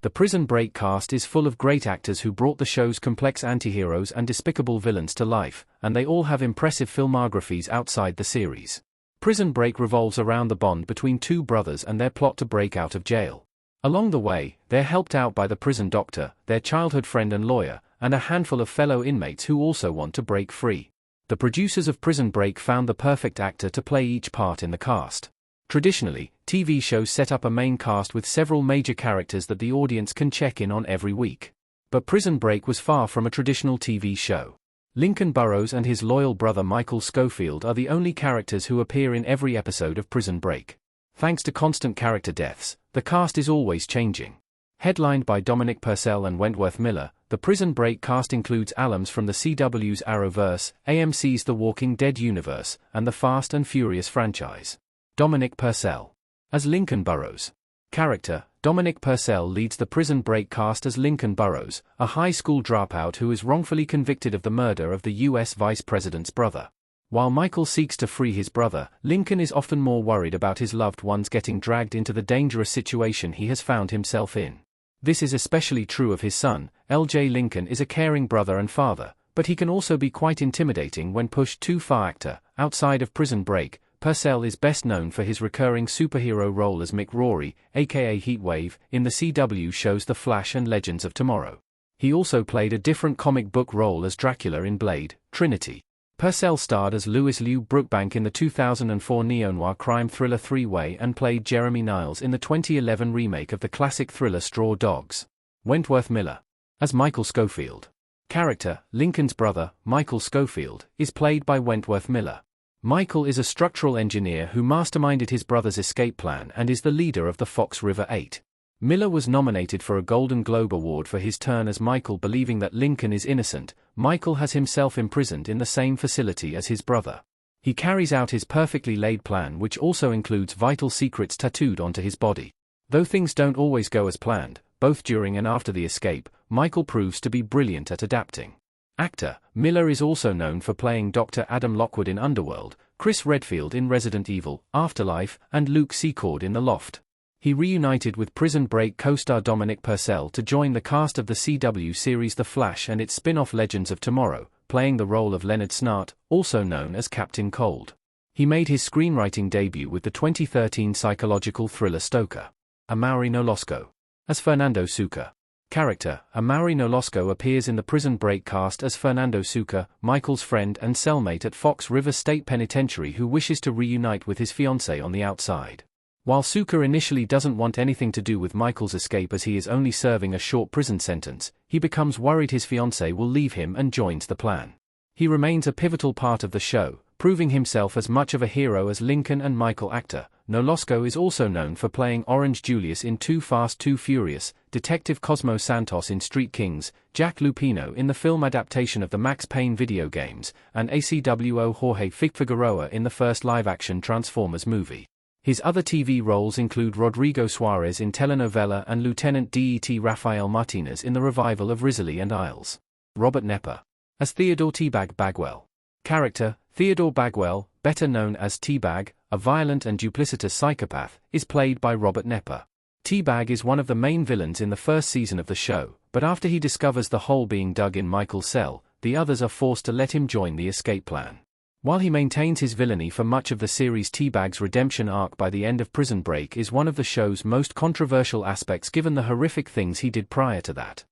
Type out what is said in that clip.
The Prison Break cast is full of great actors who brought the show's complex antiheroes and despicable villains to life, and they all have impressive filmographies outside the series. Prison Break revolves around the bond between two brothers and their plot to break out of jail. Along the way, they're helped out by the prison doctor, their childhood friend and lawyer, and a handful of fellow inmates who also want to break free. The producers of Prison Break found the perfect actor to play each part in the cast. Traditionally, TV shows set up a main cast with several major characters that the audience can check in on every week. But Prison Break was far from a traditional TV show. Lincoln Burrows and his loyal brother Michael Schofield are the only characters who appear in every episode of Prison Break. Thanks to constant character deaths, the cast is always changing. Headlined by Dominic Purcell and Wentworth Miller, the Prison Break cast includes alums from the CW's Arrowverse, AMC's The Walking Dead universe, and the Fast and Furious franchise. Dominic Purcell. As Lincoln Burrows. Character: Dominic Purcell leads the Prison Break cast as Lincoln Burrows, a high school dropout who is wrongfully convicted of the murder of the U.S. Vice President's brother. While Michael seeks to free his brother, Lincoln is often more worried about his loved ones getting dragged into the dangerous situation he has found himself in. This is especially true of his son. L.J. Lincoln is a caring brother and father, but he can also be quite intimidating when pushed too far. Outside of Prison Break, Purcell is best known for his recurring superhero role as Mick Rory, aka Heatwave, in the CW shows The Flash and Legends of Tomorrow. He also played a different comic book role as Dracula in Blade, Trinity. Purcell starred as Louis Liu Brookbank in the 2004 neo-noir crime thriller Three-Way and played Jeremy Niles in the 2011 remake of the classic thriller Straw Dogs. Wentworth Miller. As Michael Schofield. Character: Lincoln's brother, Michael Schofield, is played by Wentworth Miller. Michael is a structural engineer who masterminded his brother's escape plan and is the leader of the Fox River 8. Miller was nominated for a Golden Globe Award for his turn as Michael. Believing that Lincoln is innocent, Michael has himself imprisoned in the same facility as his brother. He carries out his perfectly laid plan, which also includes vital secrets tattooed onto his body. Though things don't always go as planned, both during and after the escape, Michael proves to be brilliant at adapting. Actor: Miller is also known for playing Dr. Adam Lockwood in Underworld, Chris Redfield in Resident Evil, Afterlife, and Luke Secord in The Loft. He reunited with Prison Break co-star Dominic Purcell to join the cast of the CW series The Flash and its spin-off Legends of Tomorrow, playing the role of Leonard Snart, also known as Captain Cold. He made his screenwriting debut with the 2013 psychological thriller Stoker. Amaury Nolosco. As Fernando Sucre. Character: Amaury Nolosco appears in the Prison Break cast as Fernando Sucre, Michael's friend and cellmate at Fox River State Penitentiary who wishes to reunite with his fiancée on the outside. While Sucre initially doesn't want anything to do with Michael's escape as he is only serving a short prison sentence, he becomes worried his fiancée will leave him and joins the plan. He remains a pivotal part of the show, proving himself as much of a hero as Lincoln and Michael. Actor: Nolosco is also known for playing Orange Julius in Too Fast Too Furious, Detective Cosmo Santos in Street Kings, Jack Lupino in the film adaptation of the Max Payne video games, and ACWO Jorge Figueroa in the first live-action Transformers movie. His other TV roles include Rodrigo Suarez in telenovela and Lieutenant Det Rafael Martinez in the revival of Risley and Isles. Robert Nepper. As Theodore Teabag Bagwell. Character: Theodore Bagwell, better known as Teabag, a violent and duplicitous psychopath, is played by Robert Nepper. Teabag is one of the main villains in the first season of the show, but after he discovers the hole being dug in Michael's cell, the others are forced to let him join the escape plan. While he maintains his villainy for much of the series, Teabag's redemption arc by the end of Prison Break is one of the show's most controversial aspects given the horrific things he did prior to that.